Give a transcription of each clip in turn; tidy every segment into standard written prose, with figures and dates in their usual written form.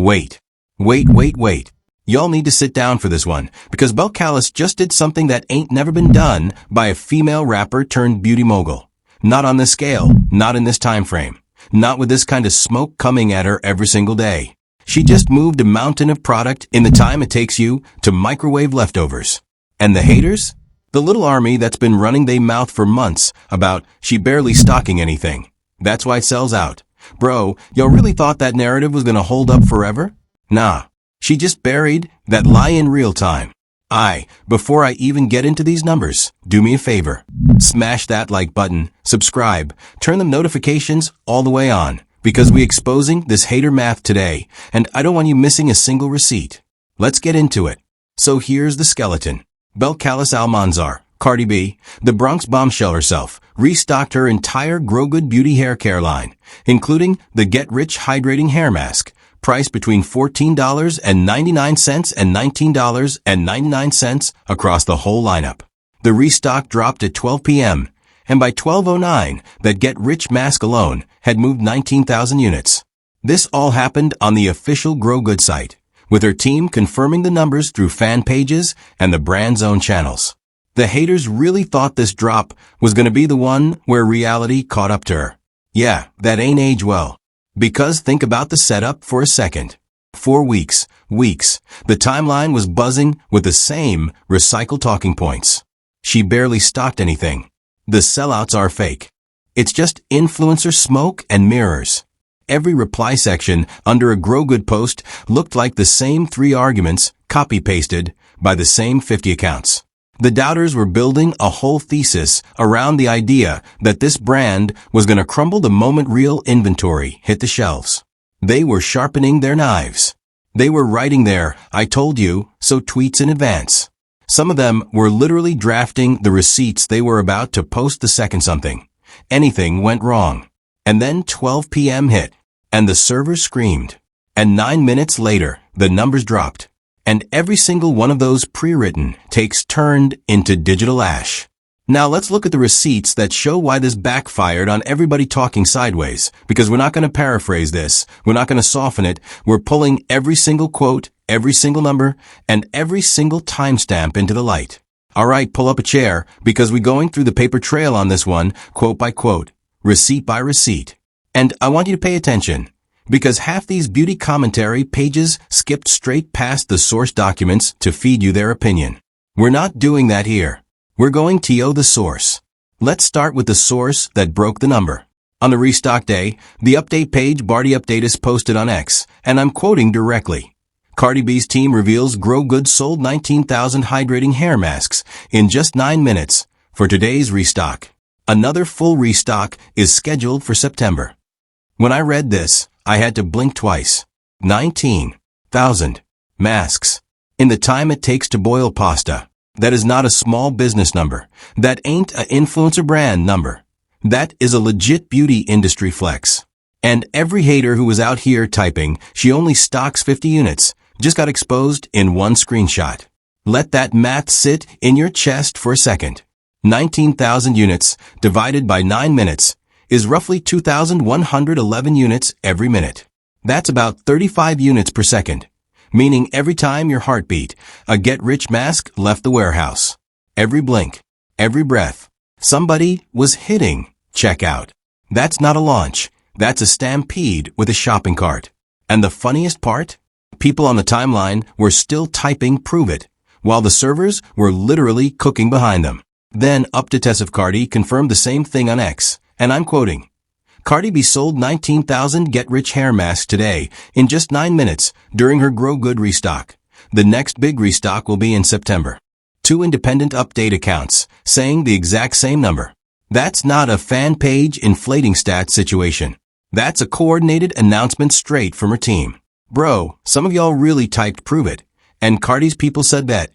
Wait. Wait. Y'all need to sit down for this one, because Backlash just did something that ain't never been done by a female rapper turned beauty mogul. Not on this scale, not in this time frame, not with this kind of smoke coming at her every single day. She just moved a mountain of product in the time it takes you to microwave leftovers. And the haters? The little army that's been running they mouth for months about she barely stocking anything. That's why it sells out. Bro, y'all really thought that narrative was gonna hold up forever? Nah. She just buried that lie in real time. Before I even get into these numbers, do me a favor. Smash that like button, subscribe, turn the notifications all the way on, because we exposing this hater math today, and I don't want you missing a single receipt. Let's get into it. So here's the skeleton. Backlash Almanzar, Cardi B, the Bronx bombshell herself, restocked her entire Grow Good Beauty hair care line, including the Get Rich Hydrating Hair Mask, priced between $14.99 and $19.99 across the whole lineup. The restock dropped at 12 p.m., and by 12:09, that Get Rich mask alone had moved 19,000 units. This all happened on the official Grow Good site, with her team confirming the numbers through fan pages and the brand's own channels. The haters really thought this drop was going to be the one where reality caught up to her. Yeah, that ain't age well. Because think about the setup for a second. 4 weeks, the timeline was buzzing with the same recycled talking points. She barely stocked anything. The sellouts are fake. It's just influencer smoke and mirrors. Every reply section under a Grow Good post looked like the same 3 arguments copy-pasted by the same 50 accounts. The doubters were building a whole thesis around the idea that this brand was going to crumble the moment real inventory hit the shelves. They were sharpening their knives. They were writing their "I told you so" tweets in advance. Some of them were literally drafting the receipts they were about to post the second anything went wrong. And then 12 p.m. hit, and the servers screamed. And 9 minutes later, the numbers dropped. And every single one of those pre-written takes turned into digital ash. Now let's look at the receipts that show why this backfired on everybody talking sideways, because we're not going to paraphrase this, we're not going to soften it, we're pulling every single quote, every single number, and every single timestamp into the light. Alright, pull up a chair, because we're going through the paper trail on this one, quote by quote, receipt by receipt. And I want you to pay attention, because half these beauty commentary pages skipped straight past the source documents to feed you their opinion. We're not doing that here. We're going to the source. Let's start with the source that broke the number. On the restock day, the update page Barty Updatus posted on X, and I'm quoting directly. Cardi B's team reveals Grow Good sold 19,000 hydrating hair masks in just 9 minutes for today's restock. Another full restock is scheduled for September. When I read this, I had to blink twice. 19,000 masks. In the time it takes to boil pasta. That is not a small business number. That ain't a influencer brand number. That is a legit beauty industry flex. And every hater who was out here typing, she only stocks 50 units, just got exposed in one screenshot. Let that math sit in your chest for a second. 19,000 units divided by 9 minutes is roughly 2,111 units every minute. That's about 35 units per second, meaning every time your heart beat, a Get Rich mask left the warehouse. Every blink, every breath, somebody was hitting checkout. That's not a launch. That's a stampede with a shopping cart. And the funniest part? People on the timeline were still typing "prove it," while the servers were literally cooking behind them. Then Updates Cardi confirmed the same thing on X. And I'm quoting, Cardi B sold 19,000 Get Rich hair masks today in just 9 minutes during her Grow Good restock. The next big restock will be in September. 2 independent update accounts saying the exact same number. That's not a fan page inflating stats situation. That's a coordinated announcement straight from her team. Bro, some of y'all really typed "prove it," and Cardi's people said bet.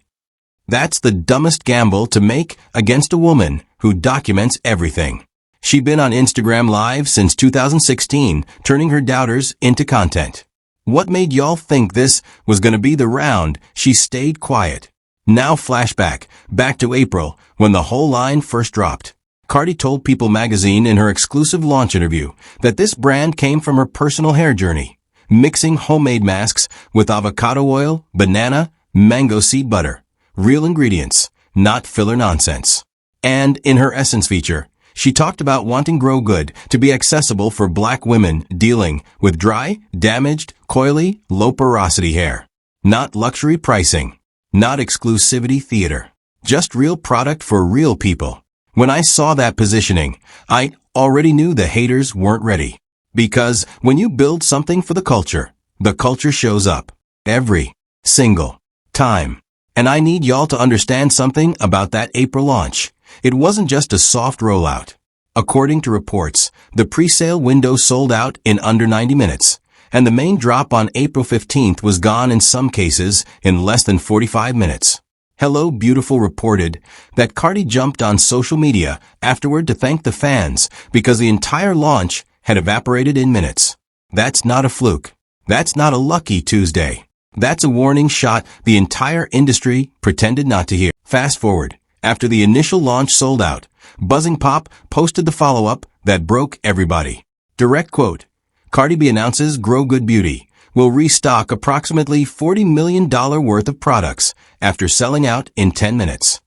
That's the dumbest gamble to make against a woman who documents everything. She'd been on Instagram Live since 2016, turning her doubters into content. What made y'all think this was going to be the round she stayed quiet? Now flashback, back to April, when the whole line first dropped. Cardi told People magazine in her exclusive launch interview that this brand came from her personal hair journey. mixing homemade masks with avocado oil, banana, mango seed butter. Real ingredients, not filler nonsense. And in her Essence feature, she talked about wanting Grow Good to be accessible for Black women dealing with dry, damaged, coily, low porosity hair. Not luxury pricing. Not exclusivity theater. Just real product for real people. When I saw that positioning, I already knew the haters weren't ready. Because when you build something for the culture shows up. Every single time. And I need y'all to understand something about that April launch. It wasn't just a soft rollout. According to reports, the pre-sale window sold out in under 90 minutes, and the main drop on April 15th was gone in some cases in less than 45 minutes. Hello Beautiful reported that Cardi jumped on social media afterward to thank the fans because the entire launch had evaporated in minutes. That's not a fluke. That's not a lucky Tuesday. That's a warning shot the entire industry pretended not to hear. Fast forward. After the initial launch sold out, Buzzing Pop posted the follow-up that broke everybody. Direct quote, Cardi B announces Grow Good Beauty will restock approximately $40 million worth of products after selling out in 10 minutes.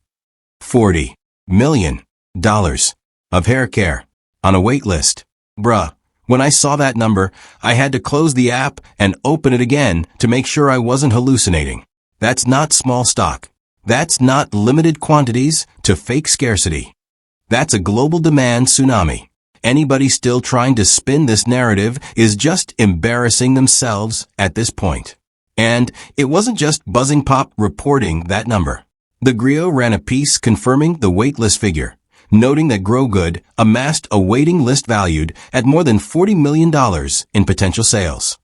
$40 million of hair care on a wait list. Bruh, when I saw that number, I had to close the app and open it again to make sure I wasn't hallucinating. That's not small stock. That's not limited quantities to fake scarcity. That's a global demand tsunami. Anybody still trying to spin this narrative is just embarrassing themselves at this point. And it wasn't just Buzzing Pop reporting that number. The Griot ran a piece confirming the waitlist figure, noting that Grow Good amassed a waiting list valued at more than $40 million in potential sales.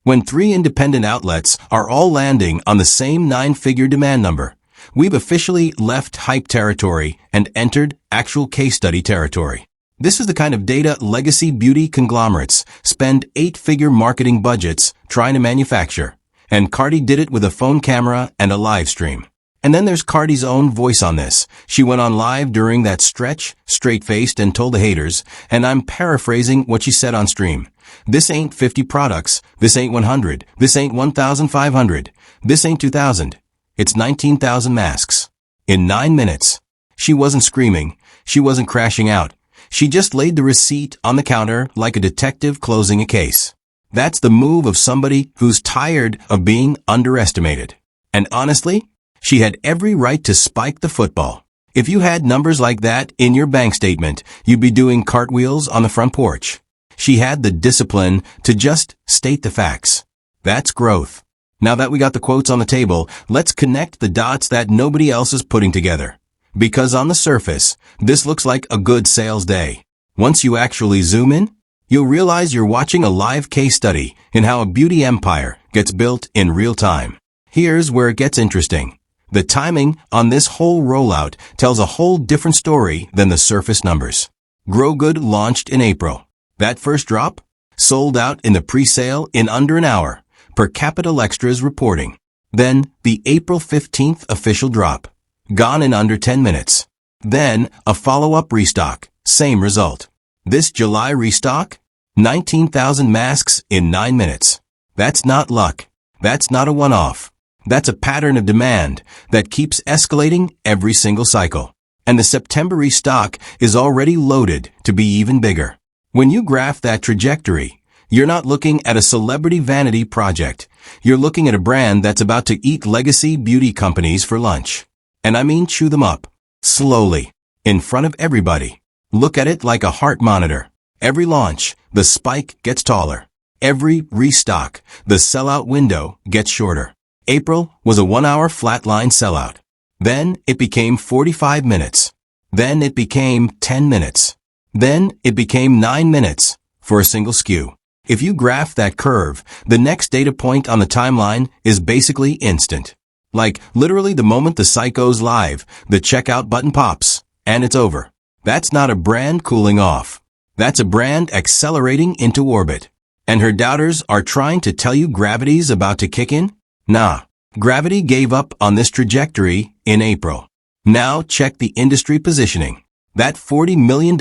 When 3 independent outlets are all landing on the same 9-figure demand number, we've officially left hype territory and entered actual case study territory. This is the kind of data legacy beauty conglomerates spend 8-figure marketing budgets trying to manufacture. And Cardi did it with a phone camera and a live stream. And then there's Cardi's own voice on this. She went on live during that stretch, straight-faced, and told the haters, and I'm paraphrasing what she said on stream. This ain't 50 products. This ain't 100. This ain't 1,500. This ain't 2,000. It's 19,000 masks. In 9 minutes. She wasn't screaming. She wasn't crashing out. She just laid the receipt on the counter like a detective closing a case. That's the move of somebody who's tired of being underestimated. And honestly, she had every right to spike the football. If you had numbers like that in your bank statement, you'd be doing cartwheels on the front porch. She had the discipline to just state the facts. That's growth. Now that we got the quotes on the table, let's connect the dots that nobody else is putting together. Because on the surface, this looks like a good sales day. Once you actually zoom in, you'll realize you're watching a live case study in how a beauty empire gets built in real time. Here's where it gets interesting. The timing on this whole rollout tells a whole different story than the surface numbers. Grow Good launched in April. That first drop sold out in the pre-sale in under an hour, per Capital Extras reporting. Then the April 15th official drop, gone in under 10 minutes. Then a follow-up restock, same result. This July restock, 19,000 masks in 9 minutes. That's not luck. That's not a one-off. That's a pattern of demand that keeps escalating every single cycle. And the September restock is already loaded to be even bigger. When you graph that trajectory, you're not looking at a celebrity vanity project. You're looking at a brand that's about to eat legacy beauty companies for lunch. And I mean chew them up. Slowly. In front of everybody. Look at it like a heart monitor. Every launch, the spike gets taller. Every restock, the sellout window gets shorter. April was a 1-hour flatline sellout. Then it became 45 minutes. Then it became 10 minutes. Then it became 9 minutes for a single SKU. If you graph that curve, the next data point on the timeline is basically instant. Like literally the moment the site goes live, the checkout button pops, and it's over. That's not a brand cooling off. That's a brand accelerating into orbit. And her doubters are trying to tell you gravity's about to kick in? Nah. Gravity gave up on this trajectory in April. Now check the industry positioning. That $40 million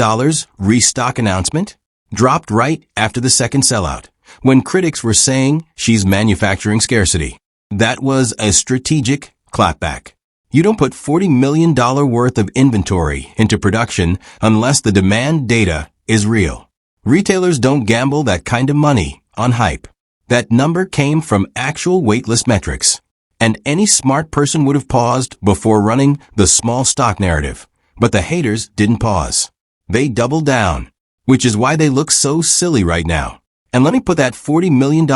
restock announcement dropped right after the second sellout, when critics were saying she's manufacturing scarcity. That was a strategic clapback. You don't put $40 million worth of inventory into production unless the demand data is real. Retailers don't gamble that kind of money on hype. That number came from actual waitlist metrics. And any smart person would have paused before running the small stock narrative. But the haters didn't pause. They doubled down, which is why they look so silly right now. And let me put that $40 million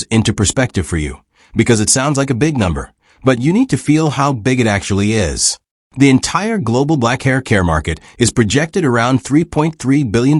into perspective for you, because it sounds like a big number, but you need to feel how big it actually is. The entire global black hair care market is projected around $3.3 billion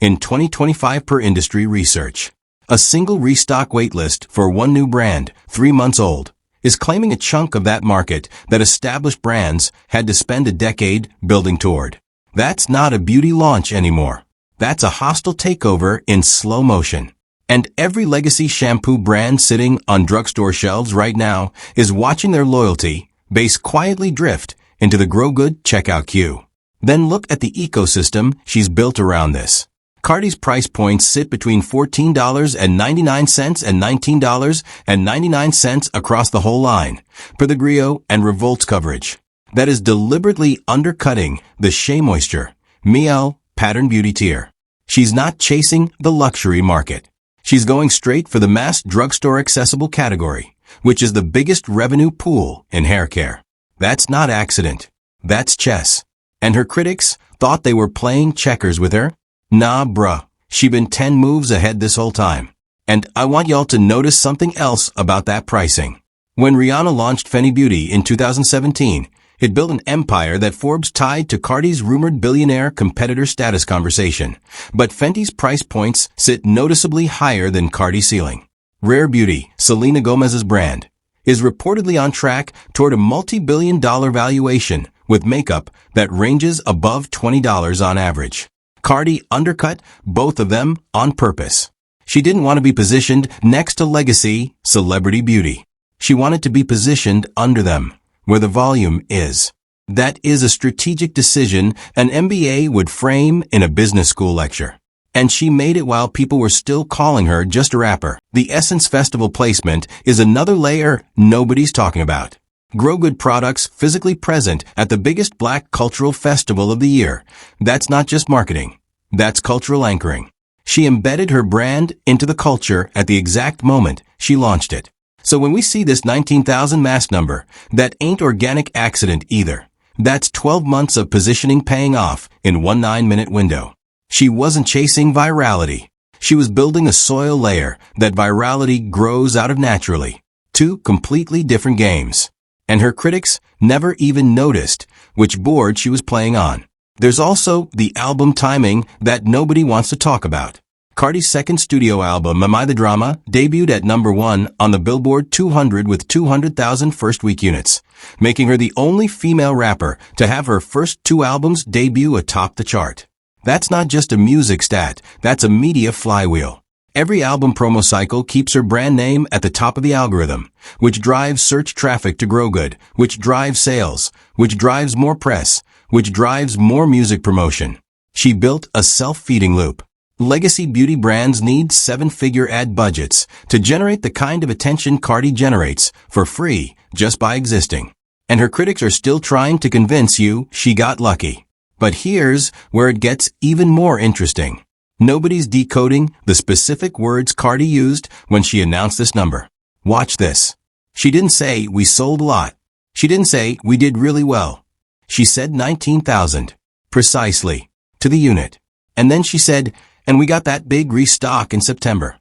in 2025 per industry research. A single restock waitlist for one new brand, 3 months old, is claiming a chunk of that market that established brands had to spend a decade building toward. That's not a beauty launch anymore. That's a hostile takeover in slow motion. And every legacy shampoo brand sitting on drugstore shelves right now is watching their loyalty base quietly drift into the Grow Good checkout queue. Then look at the ecosystem she's built around this. Cardi's price points sit between $14.99 and $19.99 across the whole line, per the Griot and Revolt's coverage. That is deliberately undercutting the Shea Moisture, Miel, Pattern Beauty tier. She's not chasing the luxury market. She's going straight for the mass drugstore accessible category, which is the biggest revenue pool in hair care. That's not accident. That's chess. And her critics thought they were playing checkers with her? Nah, bruh. She been 10 moves ahead this whole time. And I want y'all to notice something else about that pricing. When Rihanna launched Fenty Beauty in 2017, it built an empire that Forbes tied to Cardi's rumored billionaire competitor status conversation. But Fenty's price points sit noticeably higher than Cardi's ceiling. Rare Beauty, Selena Gomez's brand, is reportedly on track toward a multi-billion-dollar valuation with makeup that ranges above $20 on average. Cardi undercut both of them on purpose. She didn't want to be positioned next to legacy celebrity beauty. She wanted to be positioned under them, where the volume is. That is a strategic decision an MBA would frame in a business school lecture. And she made it while people were still calling her just a rapper. The Essence Festival placement is another layer nobody's talking about. Grow Good products physically present at the biggest black cultural festival of the year. That's not just marketing. That's cultural anchoring. She embedded her brand into the culture at the exact moment she launched it. So when we see this 19,000 mass number, that ain't organic accident either. That's 12 months of positioning paying off in one 9-minute window. She wasn't chasing virality. She was building a soil layer that virality grows out of naturally. Two completely different games. And her critics never even noticed which board she was playing on. There's also the album timing that nobody wants to talk about. Cardi's second studio album, Am I the Drama, debuted at number 1 on the Billboard 200 with 200,000 first-week units, making her the only female rapper to have her first 2 albums debut atop the chart. That's not just a music stat, that's a media flywheel. Every album promo cycle keeps her brand name at the top of the algorithm, which drives search traffic to Grow Good, which drives sales, which drives more press, which drives more music promotion. She built a self-feeding loop. Legacy beauty brands need 7-figure ad budgets to generate the kind of attention Cardi generates for free just by existing. And her critics are still trying to convince you she got lucky. But here's where it gets even more interesting. Nobody's decoding the specific words Cardi used when she announced this number. Watch this. She didn't say we sold a lot. She didn't say we did really well. She said 19,000. Precisely. To the unit. And then she said, and we got that big restock in September.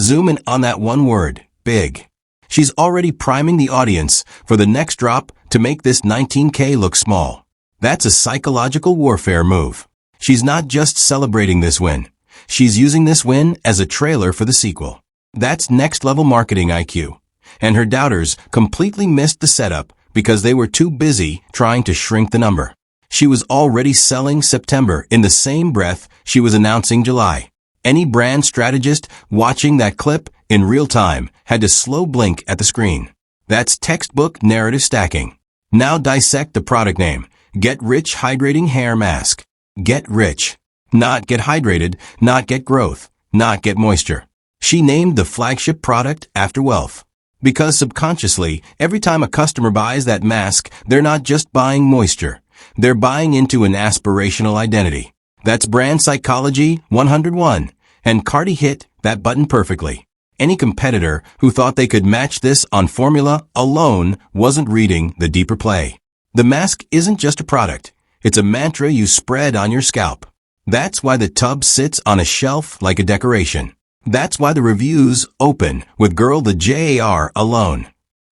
Zoom in on that one word, big. She's already priming the audience for the next drop to make this 19K look small. That's a psychological warfare move. She's not just celebrating this win. She's using this win as a trailer for the sequel. That's next-level marketing IQ. And her doubters completely missed the setup because they were too busy trying to shrink the number. She was already selling September in the same breath she was announcing July. Any brand strategist watching that clip in real time had to slow blink at the screen. That's textbook narrative stacking. Now dissect the product name. Get Rich Hydrating Hair Mask. Get rich. Not get hydrated, not get growth, not get moisture. She named the flagship product after wealth. Because subconsciously, every time a customer buys that mask, they're not just buying moisture. They're buying into an aspirational identity. That's brand psychology 101. And Cardi hit that button perfectly. Any competitor who thought they could match this on formula alone wasn't reading the deeper play. The mask isn't just a product. It's a mantra you spread on your scalp. That's why the tub sits on a shelf like a decoration. That's why the reviews open with "Girl, the JAR" alone.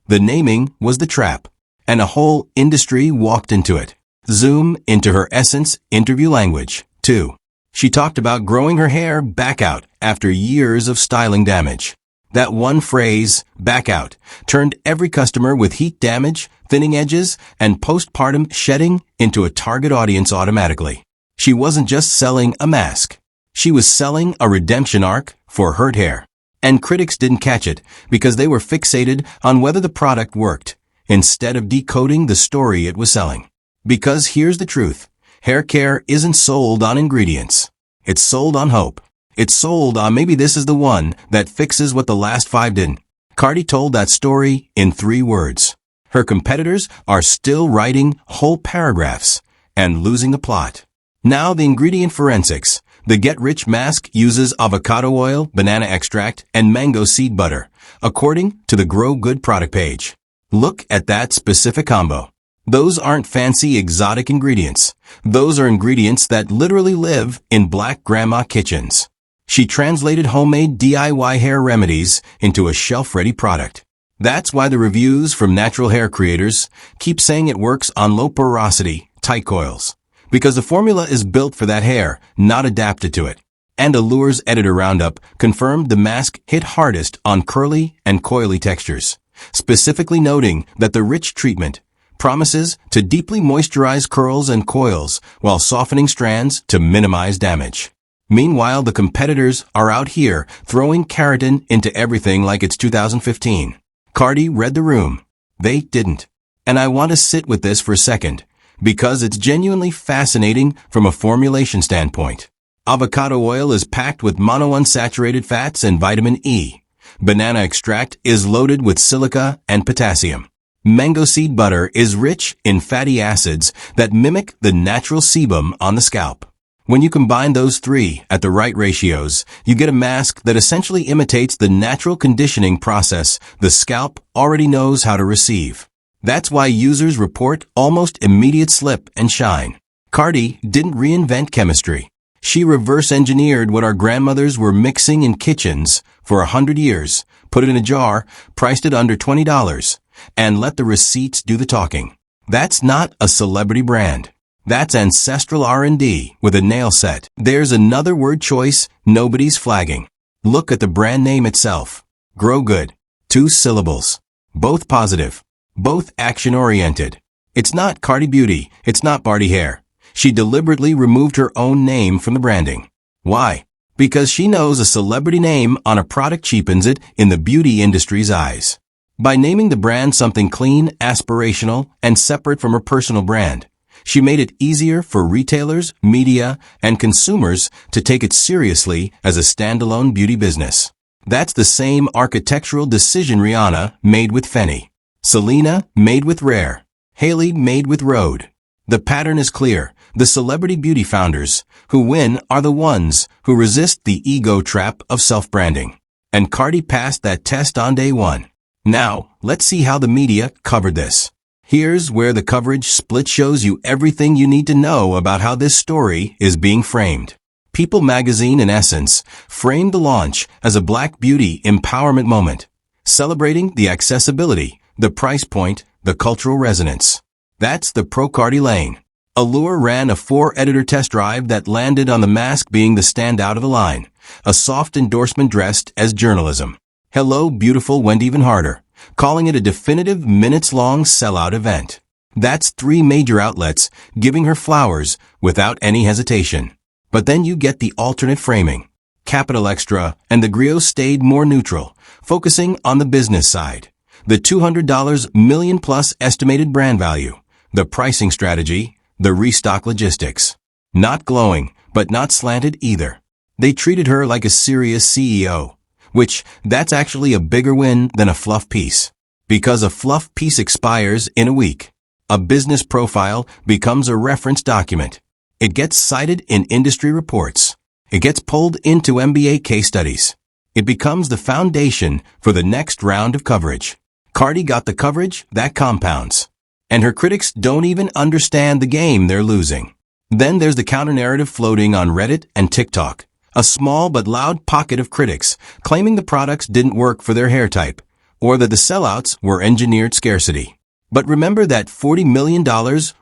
The naming was the trap, and a whole industry walked into it. Zoom into her essence interview language, too. She talked about growing her hair back out after years of styling damage. That one phrase, back out, turned every customer with heat damage, thinning edges, and postpartum shedding into a target audience automatically. She wasn't just selling a mask. She was selling a redemption arc for hurt hair. And critics didn't catch it because they were fixated on whether the product worked, instead of decoding the story it was selling. Because here's the truth. Hair care isn't sold on ingredients. It's sold on hope. It's sold on maybe this is the one that fixes what the last 5 didn't. Cardi told that story in 3 words. Her competitors are still writing whole paragraphs and losing the plot. Now the ingredient forensics. The Get Rich mask uses avocado oil, banana extract, and mango seed butter, according to the Grow Good product page. Look at that specific combo. Those aren't fancy exotic ingredients. Those are ingredients that literally live in black grandma kitchens. She translated homemade DIY hair remedies into a shelf-ready product. That's why the reviews from natural hair creators keep saying it works on low porosity, tight coils. Because the formula is built for that hair, not adapted to it. And Allure's editor roundup confirmed the mask hit hardest on curly and coily textures, specifically noting that the rich treatment promises to deeply moisturize curls and coils while softening strands to minimize damage. Meanwhile, the competitors are out here throwing keratin into everything like it's 2015. Cardi read the room. They didn't. And I want to sit with this for a second, because it's genuinely fascinating from a formulation standpoint. Avocado oil is packed with monounsaturated fats and vitamin E. Banana extract is loaded with silica and potassium. Mango seed butter is rich in fatty acids that mimic the natural sebum on the scalp. When you combine those 3 at the right ratios, you get a mask that essentially imitates the natural conditioning process the scalp already knows how to receive. That's why users report almost immediate slip and shine. Cardi didn't reinvent chemistry. She reverse-engineered what our grandmothers were mixing in kitchens for 100 years, put it in a jar, priced it under $20, and let the receipts do the talking. That's not a celebrity brand. That's ancestral R&D with a nail set. There's another word choice nobody's flagging. Look at the brand name itself. Grow Good. 2 syllables. Both positive. Both action-oriented. It's not Cardi Beauty. It's not Barty Hair. She deliberately removed her own name from the branding. Why? Because she knows a celebrity name on a product cheapens it in the beauty industry's eyes. By naming the brand something clean, aspirational, and separate from her personal brand, she made it easier for retailers, media, and consumers to take it seriously as a standalone beauty business. That's the same architectural decision Rihanna made with Fenty. Selena made with Rare. Hailey made with Rhode. The pattern is clear. The celebrity beauty founders who win are the ones who resist the ego trap of self-branding. And Cardi passed that test on day 1. Now, let's see how the media covered this. Here's where the coverage split shows you everything you need to know about how this story is being framed. People magazine, in essence, framed the launch as a Black beauty empowerment moment, celebrating the accessibility, the price point, the cultural resonance. That's the pro-Cardi lane. Allure ran a 4-editor test drive that landed on the mask being the standout of the line, a soft endorsement dressed as journalism. Hello Beautiful went even harder, calling it a definitive minutes-long sellout event. That's 3 major outlets giving her flowers without any hesitation. But then you get the alternate framing. Capital Extra and the Griot stayed more neutral, focusing on the business side. The $200 million-plus estimated brand value, the pricing strategy, the restock logistics. Not glowing, but not slanted either. They treated her like a serious CEO. which that's actually a bigger win than a fluff piece. Because a fluff piece expires in a week. A business profile becomes a reference document. It gets cited in industry reports. It gets pulled into MBA case studies. It becomes the foundation for the next round of coverage. Cardi got the coverage that compounds. And her critics don't even understand the game they're losing. Then there's the counter-narrative floating on Reddit and TikTok. A small but loud pocket of critics claiming the products didn't work for their hair type, or that the sellouts were engineered scarcity. But remember that $40 million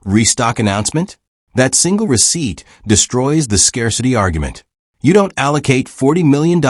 restock announcement? That single receipt destroys the scarcity argument. You don't allocate $40 million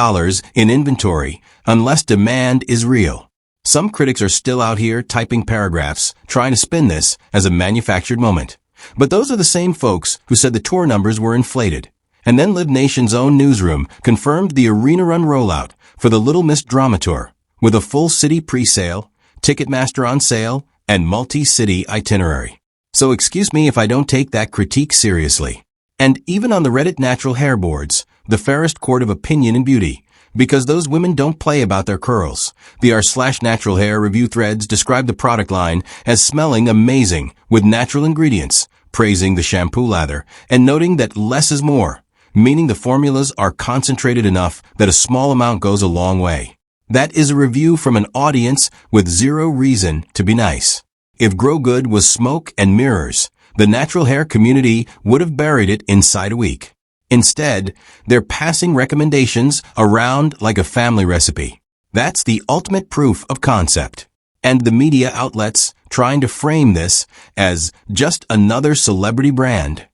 in inventory unless demand is real. Some critics are still out here typing paragraphs, trying to spin this as a manufactured moment. But those are the same folks who said the tour numbers were inflated. And then Live Nation's own newsroom confirmed the arena run rollout for the Little Miss Drama Tour, with a full city pre-sale, Ticketmaster on sale, and multi-city itinerary. So excuse me if I don't take that critique seriously. And even on the Reddit natural hair boards, the fairest court of opinion and beauty, because those women don't play about their curls. The r/natural hair review threads describe the product line as smelling amazing with natural ingredients, praising the shampoo lather, and noting that less is more, meaning the formulas are concentrated enough that a small amount goes a long way. That is a review from an audience with zero reason to be nice. If Grow Good was smoke and mirrors, the natural hair community would have buried it inside a week. Instead, they're passing recommendations around like a family recipe. That's the ultimate proof of concept. And the media outlets trying to frame this as just another celebrity brand.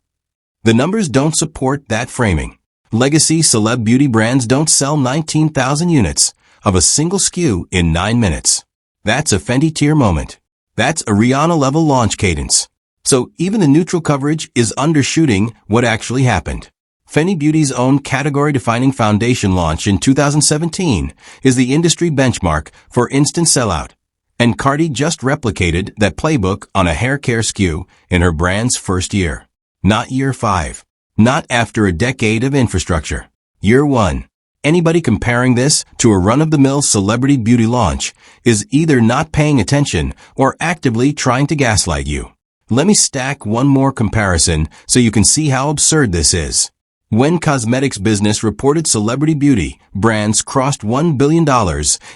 The numbers don't support that framing. Legacy celeb beauty brands don't sell 19,000 units of a single SKU in 9 minutes. That's a Fenty tier moment. That's a Rihanna-level launch cadence. So even the neutral coverage is undershooting what actually happened. Fenty Beauty's own category-defining foundation launch in 2017 is the industry benchmark for instant sellout. And Cardi just replicated that playbook on a hair care SKU in her brand's first year. Not year 5. Not after a decade of infrastructure. Year 1. Anybody comparing this to a run-of-the-mill celebrity beauty launch is either not paying attention or actively trying to gaslight you. Let me stack one more comparison so you can see how absurd this is. When cosmetics business reported celebrity beauty brands crossed $1 billion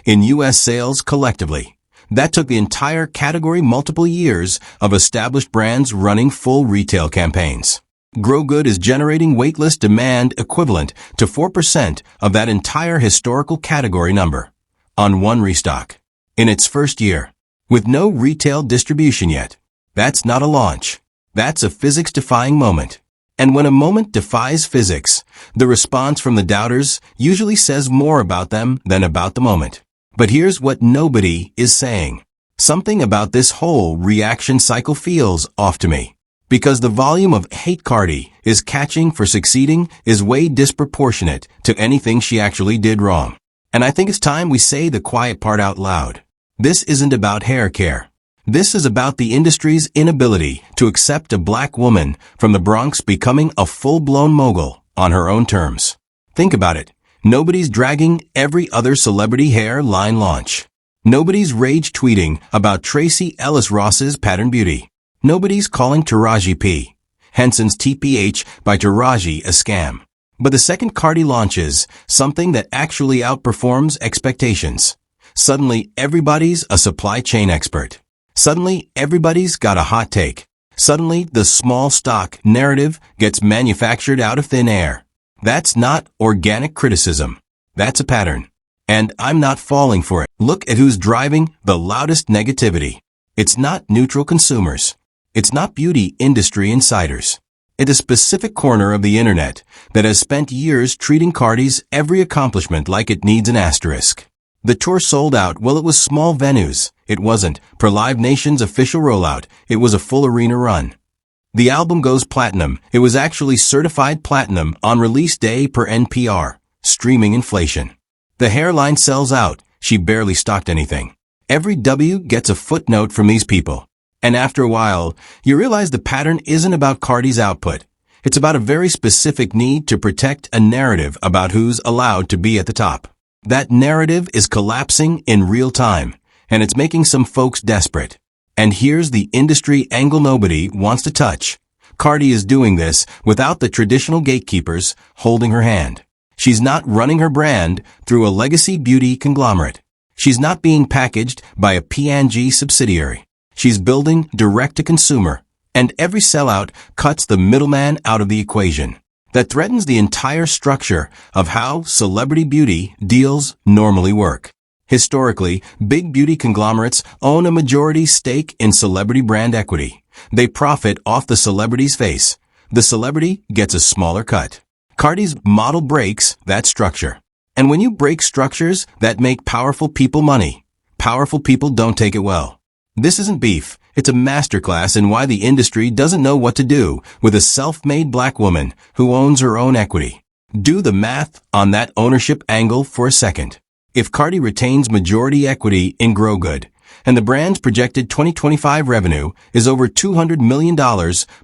in U.S. sales collectively. That took the entire category multiple years of established brands running full retail campaigns. Grow Good is generating waitlist demand equivalent to 4% of that entire historical category number on one restock in its first year, with no retail distribution yet. That's not a launch. That's a physics-defying moment. And when a moment defies physics, the response from the doubters usually says more about them than about the moment. But here's what nobody is saying. Something about this whole reaction cycle feels off to me. Because the volume of hate Cardi is catching for succeeding is way disproportionate to anything she actually did wrong. And I think it's time we say the quiet part out loud. This isn't about hair care. This is about the industry's inability to accept a black woman from the Bronx becoming a full-blown mogul on her own terms. Think about it. Nobody's dragging every other celebrity hair line launch. Nobody's rage tweeting about Tracee Ellis Ross's Pattern Beauty. Nobody's calling Taraji P. Henson's TPH by Taraji a scam. But the second Cardi launches something that actually outperforms expectations, suddenly everybody's a supply chain expert. Suddenly everybody's got a hot take. Suddenly the small stock narrative gets manufactured out of thin air. That's not organic criticism. That's a pattern. And I'm not falling for it. Look at who's driving the loudest negativity. It's not neutral consumers. It's not beauty industry insiders. It's a specific corner of the internet that has spent years treating Cardi's every accomplishment like it needs an asterisk. The tour sold out. Well, it was small venues. It wasn't per Live Nation's official rollout. It was a full arena run. The album goes platinum. It was actually certified platinum on release day per NPR. Streaming inflation. The hairline sells out. She barely stocked anything. Every W gets a footnote from these people. And after a while, you realize the pattern isn't about Cardi's output. It's about a very specific need to protect a narrative about who's allowed to be at the top. That narrative is collapsing in real time, and it's making some folks desperate. And here's the industry angle nobody wants to touch. Cardi is doing this without the traditional gatekeepers holding her hand. She's not running her brand through a legacy beauty conglomerate. She's not being packaged by a P&G subsidiary. She's building direct to consumer, and every sellout cuts the middleman out of the equation. That threatens the entire structure of how celebrity beauty deals normally work. Historically, big beauty conglomerates own a majority stake in celebrity brand equity. They profit off the celebrity's face. The celebrity gets a smaller cut. Cardi's model breaks that structure. And when you break structures that make powerful people money, powerful people don't take it well. This isn't beef. It's a masterclass in why the industry doesn't know what to do with a self-made black woman who owns her own equity. Do the math on that ownership angle for a second. If Cardi retains majority equity in Grow Good, and the brand's projected 2025 revenue is over $200 million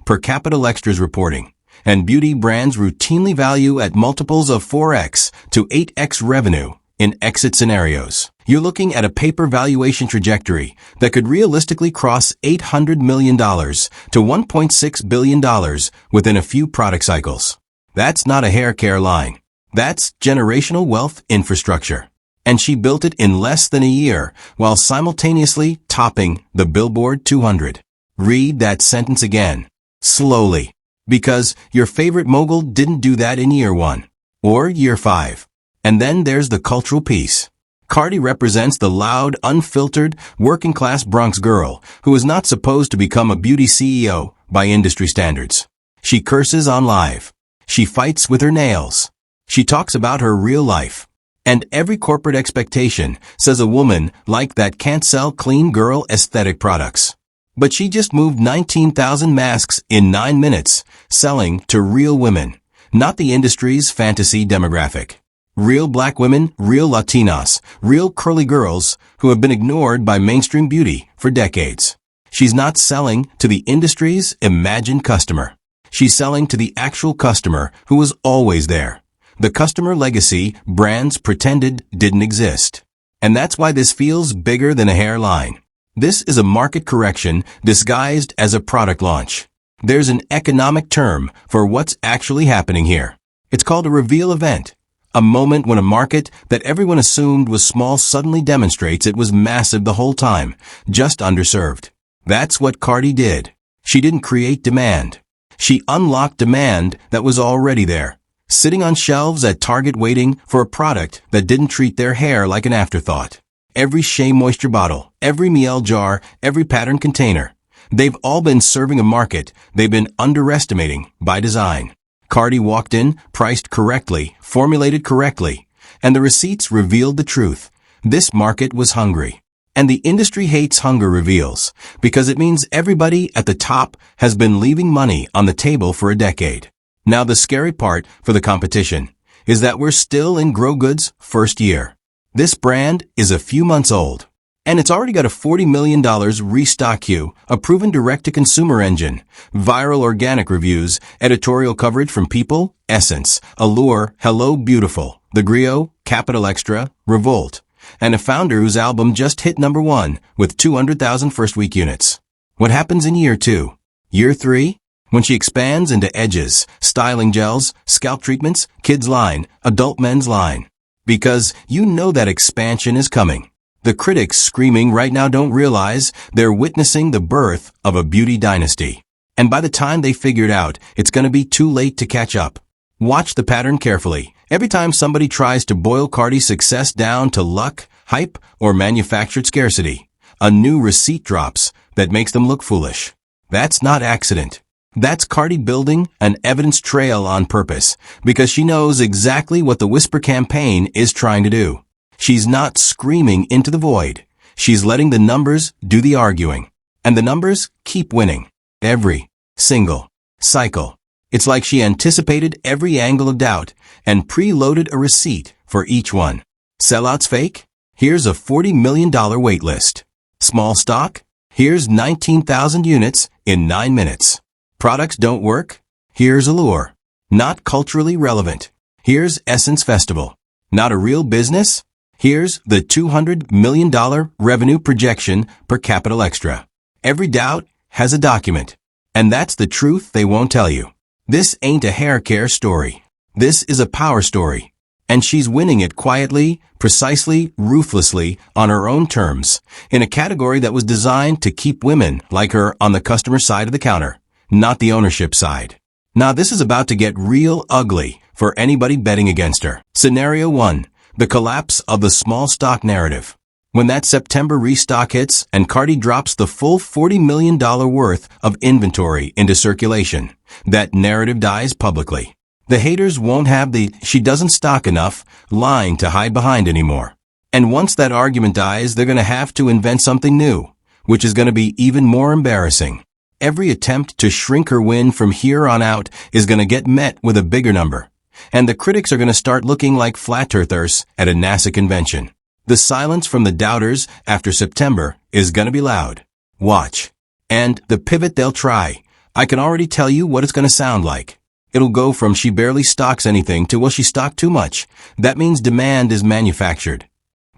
per Capital Extras reporting, and beauty brands routinely value at multiples of 4x to 8x revenue in exit scenarios, you're looking at a paper valuation trajectory that could realistically cross $800 million to $1.6 billion within a few product cycles. That's not a hair care line. That's generational wealth infrastructure. And she built it in less than a year while simultaneously topping the Billboard 200. Read that sentence again, slowly, because your favorite mogul didn't do that in year 1 or year 5. And then there's the cultural piece. Cardi represents the loud, unfiltered, working-class Bronx girl who is not supposed to become a beauty CEO by industry standards. She curses on live. She fights with her nails. She talks about her real life. And every corporate expectation says a woman like that can't sell clean girl aesthetic products. But she just moved 19,000 masks in 9 minutes, selling to real women, not the industry's fantasy demographic. Real black women, real Latinas, real curly girls who have been ignored by mainstream beauty for decades. She's not selling to the industry's imagined customer. She's selling to the actual customer who was always there. The customer legacy brands pretended didn't exist. And that's why this feels bigger than a hairline. This is a market correction disguised as a product launch. There's an economic term for what's actually happening here. It's called a reveal event. A moment when a market that everyone assumed was small suddenly demonstrates it was massive the whole time, just underserved. That's what Cardi did. She didn't create demand. She unlocked demand that was already there, sitting on shelves at Target waiting for a product that didn't treat their hair like an afterthought. Every Shea Moisture bottle, every Miel jar, every pattern container. They've all been serving a market they've been underestimating by design. Cardi walked in, priced correctly, formulated correctly, and the receipts revealed the truth. This market was hungry. And the industry hates hunger reveals, because it means everybody at the top has been leaving money on the table for a decade. Now the scary part for the competition is that we're still in Grow Good's first year. This brand is a few months old. And it's already got a $40 million restock queue, a proven direct-to-consumer engine, viral organic reviews, editorial coverage from People, Essence, Allure, Hello Beautiful, The Griot, Capital Extra, Revolt, and a founder whose album just hit #1 with 200,000 first-week units. What happens in year 2? Year 3? When she expands into edges, styling gels, scalp treatments, kids line, adult men's line. Because you know that expansion is coming. The critics screaming right now don't realize they're witnessing the birth of a beauty dynasty. And by the time they figure it out, it's going to be too late to catch up. Watch the pattern carefully. Every time somebody tries to boil Cardi's success down to luck, hype, or manufactured scarcity, a new receipt drops that makes them look foolish. That's not accident. That's Cardi building an evidence trail on purpose, because she knows exactly what the Whisper campaign is trying to do. She's not screaming into the void. She's letting the numbers do the arguing. And the numbers keep winning. Every single cycle. It's like she anticipated every angle of doubt and preloaded a receipt for each one. Sellouts fake? Here's a $40 million wait list. Small stock? Here's 19,000 units in 9 minutes. Products don't work? Here's Allure. Not culturally relevant. Here's Essence Festival. Not a real business? Here's the $200 million revenue projection per Capital Extra. Every doubt has a document. And that's the truth they won't tell you. This ain't a hair care story. This is a power story. And she's winning it quietly, precisely, ruthlessly, on her own terms, in a category that was designed to keep women like her on the customer side of the counter, not the ownership side. Now this is about to get real ugly for anybody betting against her. Scenario 1. The collapse of the small stock narrative. When that September restock hits and Cardi drops the full $40 million worth of inventory into circulation, that narrative dies publicly. The haters won't have the "she doesn't stock enough" line to hide behind anymore. And once that argument dies, they're going to have to invent something new, which is going to be even more embarrassing. Every attempt to shrink her win from here on out is going to get met with a bigger number. And the critics are going to start looking like flat earthers at a NASA convention. The silence from the doubters after September is going to be loud. Watch. And the pivot they'll try, I can already tell you what it's going to sound like. It'll go from "she barely stocks anything" to "well, she stocked too much." That means demand is manufactured.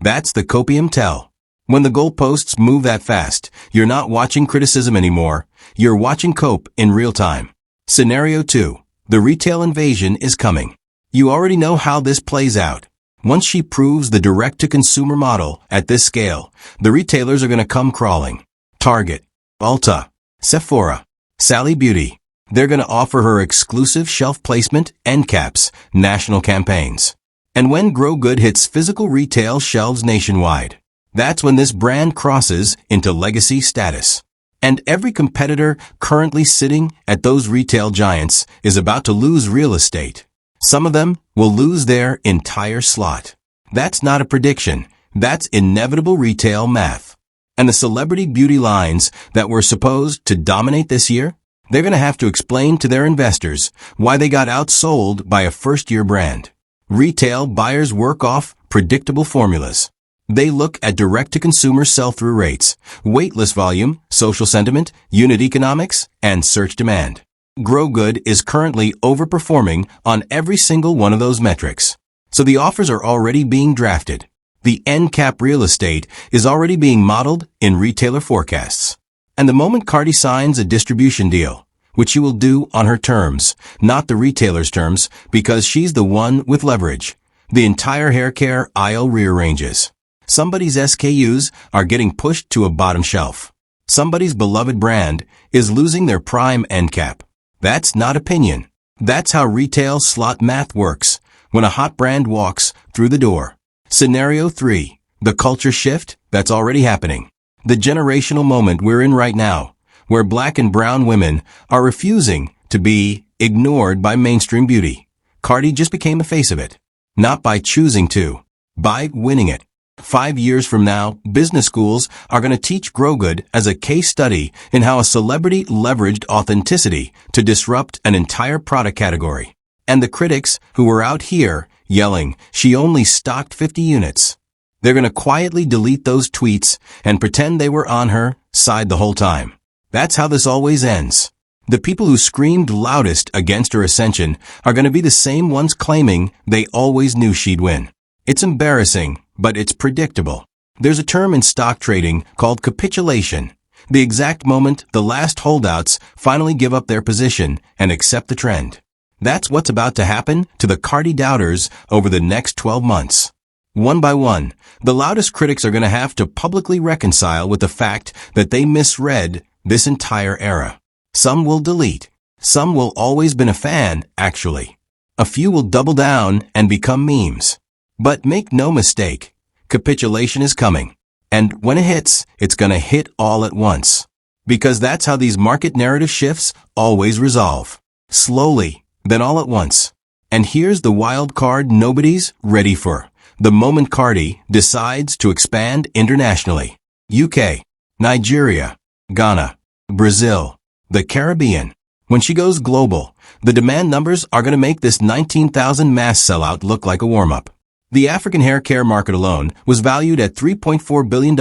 That's the copium tell. When the goalposts move that fast, you're not watching criticism anymore. You're watching cope in real time. Scenario 2. The retail invasion is coming. You already know how this plays out. Once she proves the direct-to-consumer model at this scale, the retailers are going to come crawling. Target, Ulta, Sephora, Sally Beauty. They're going to offer her exclusive shelf placement, end caps, national campaigns. And when Grow Good hits physical retail shelves nationwide, that's when this brand crosses into legacy status. And every competitor currently sitting at those retail giants is about to lose real estate. Some of them will lose their entire slot. That's not a prediction. That's inevitable retail math. And the celebrity beauty lines that were supposed to dominate this year, they're going to have to explain to their investors why they got outsold by a first-year brand. Retail buyers work off predictable formulas. They look at direct-to-consumer sell-through rates, waitlist volume, social sentiment, unit economics, and search demand. Grow Good is currently overperforming on every single one of those metrics. So the offers are already being drafted. The end cap real estate is already being modeled in retailer forecasts. And the moment Cardi signs a distribution deal, which she will do on her terms, not the retailer's terms, because she's the one with leverage, the entire hair care aisle rearranges. Somebody's SKUs are getting pushed to a bottom shelf. Somebody's beloved brand is losing their prime end cap. That's not opinion. That's how retail slot math works when a hot brand walks through the door. Scenario 3. The culture shift that's already happening. The generational moment we're in right now, where black and brown women are refusing to be ignored by mainstream beauty. Cardi just became a face of it. Not by choosing to, by winning it. 5 years from now, business schools are going to teach Grow Good as a case study in how a celebrity leveraged authenticity to disrupt an entire product category. And the critics who were out here yelling, "she only stocked 50 units," they're going to quietly delete those tweets and pretend they were on her side the whole time. That's how this always ends. The people who screamed loudest against her ascension are going to be the same ones claiming they always knew she'd win. It's embarrassing, but it's predictable. There's a term in stock trading called capitulation, the exact moment the last holdouts finally give up their position and accept the trend. That's what's about to happen to the Cardi doubters over the next 12 months. One by one, the loudest critics are going to have to publicly reconcile with the fact that they misread this entire era. Some will delete. Some will always been a fan, actually. A few will double down and become memes. But make no mistake, capitulation is coming. And when it hits, it's going to hit all at once. Because that's how these market narrative shifts always resolve. Slowly, then all at once. And here's the wild card nobody's ready for. The moment Cardi decides to expand internationally. UK, Nigeria, Ghana, Brazil, the Caribbean. When she goes global, the demand numbers are going to make this 19,000 mass sellout look like a warm-up. The African hair care market alone was valued at $3.4 billion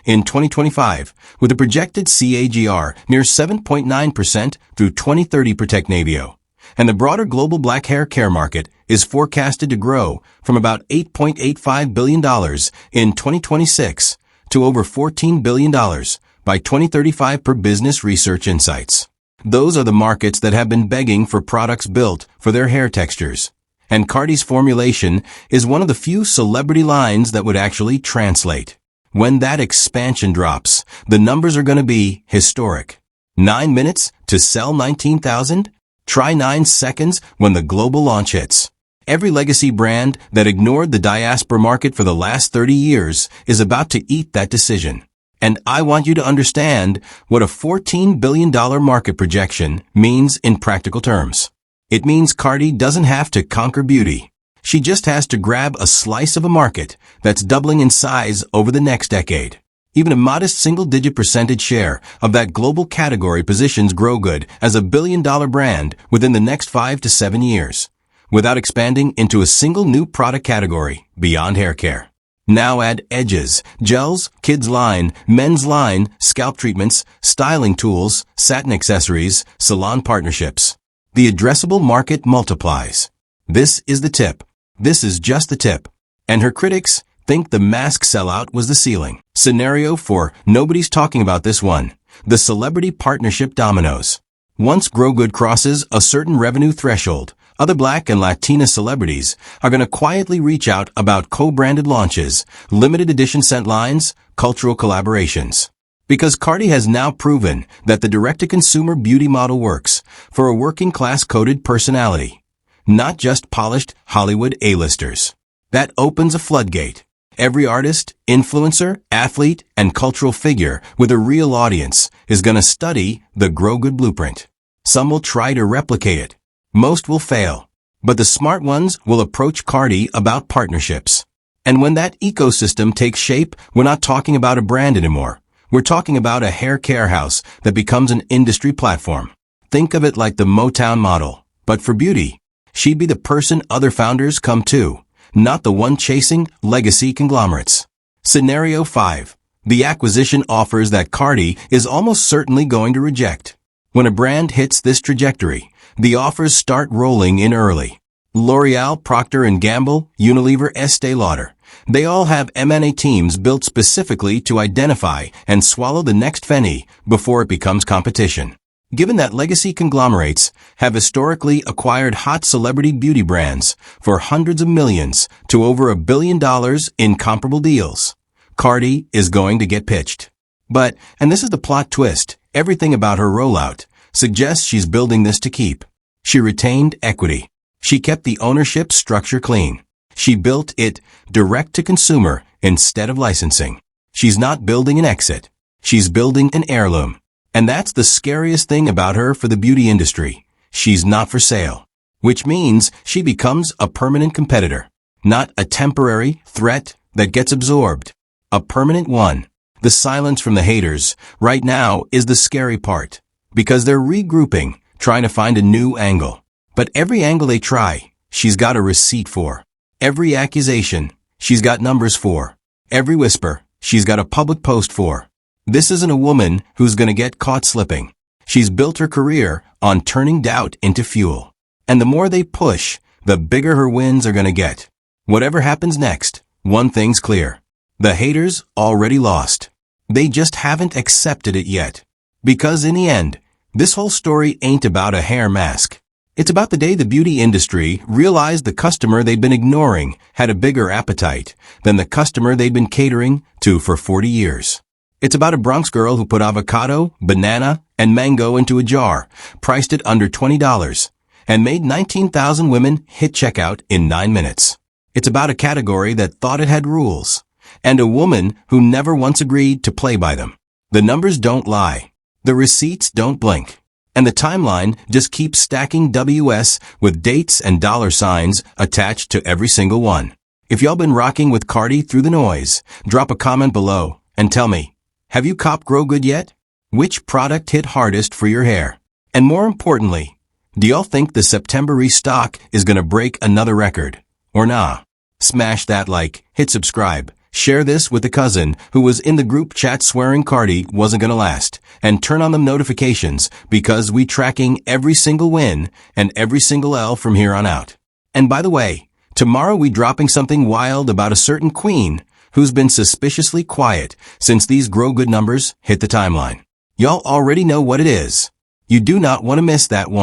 in 2025, with a projected CAGR near 7.9% through 2030 per Technavio. and the broader global black hair care market is forecasted to grow from about $8.85 billion in 2026 to over $14 billion by 2035 per Business Research Insights. Those are the markets that have been begging for products built for their hair textures. And Cardi's formulation is one of the few celebrity lines that would actually translate. When that expansion drops, the numbers are going to be historic. 9 minutes to sell 19,000? Try 9 seconds when the global launch hits. Every legacy brand that ignored the diaspora market for the last 30 years is about to eat that decision. And I want you to understand what a $14 billion market projection means in practical terms. It means Cardi doesn't have to conquer beauty. She just has to grab a slice of a market that's doubling in size over the next decade. Even a modest single-digit percentage share of that global category positions Grow Good as a billion-dollar brand within the next 5 to 7 years, without expanding into a single new product category beyond hair care. Now add edges, gels, kids line, men's line, scalp treatments, styling tools, satin accessories, salon partnerships. The addressable market multiplies. This is the tip. This is just the tip. And her critics think the mask sellout was the ceiling. Scenario 4. Nobody's talking about this one. The celebrity partnership dominoes. Once Grow Good crosses a certain revenue threshold, other Black and Latina celebrities are going to quietly reach out about co-branded launches, limited edition scent lines, cultural collaborations. Because Cardi has now proven that the direct-to-consumer beauty model works for a working-class coded personality, not just polished Hollywood A-listers. That opens a floodgate. Every artist, influencer, athlete, and cultural figure with a real audience is going to study the Grow Good blueprint. Some will try to replicate it. Most will fail. But the smart ones will approach Cardi about partnerships. And when that ecosystem takes shape, we're not talking about a brand anymore. We're talking about a hair care house that becomes an industry platform. Think of it like the Motown model, but for beauty. She'd be the person other founders come to, not the one chasing legacy conglomerates. Scenario 5. The acquisition offers that Cardi is almost certainly going to reject. When a brand hits this trajectory, the offers start rolling in early. L'Oreal, Procter & Gamble, Unilever, Estée Lauder. They all have M&A teams built specifically to identify and swallow the next penny before it becomes competition. Given that legacy conglomerates have historically acquired hot celebrity beauty brands for hundreds of millions to over $1 billion in comparable deals, Cardi is going to get pitched. But, and this is the plot twist, everything about her rollout suggests she's building this to keep. She retained equity. She kept the ownership structure clean. She built it direct to consumer instead of licensing. She's not building an exit. She's building an heirloom. And that's the scariest thing about her for the beauty industry. She's not for sale. Which means she becomes a permanent competitor. Not a temporary threat that gets absorbed. A permanent one. The silence from the haters right now is the scary part. Because they're regrouping, trying to find a new angle. But every angle they try, she's got a receipt for. Every accusation, she's got numbers for. Every whisper, she's got a public post for. This isn't a woman who's going to get caught slipping. She's built her career on turning doubt into fuel. And the more they push, the bigger her wins are going to get. Whatever happens next, one thing's clear. The haters already lost. They just haven't accepted it yet. Because in the end, this whole story ain't about a hair mask. It's about the day the beauty industry realized the customer they'd been ignoring had a bigger appetite than the customer they'd been catering to for 40 years. It's about a Bronx girl who put avocado, banana, and mango into a jar, priced it under $20, and made 19,000 women hit checkout in 9 minutes. It's about a category that thought it had rules, and a woman who never once agreed to play by them. The numbers don't lie. The receipts don't blink. And the timeline just keeps stacking WS with dates and dollar signs attached to every single one. If y'all been rocking with Cardi through the noise, drop a comment below and tell me, have you copped Grow Good yet? Which product hit hardest for your hair? And more importantly, do y'all think the September restock is gonna break another record? Or nah? Smash that like, hit subscribe, Share this with a cousin who was in the group chat swearing Cardi wasn't gonna last, and turn on the notifications because we tracking every single win and every single L from here on out. And by the way, tomorrow we dropping something wild about a certain queen who's been suspiciously quiet since these grow good numbers hit the timeline. Y'all already know what it is. You do not want to miss that one.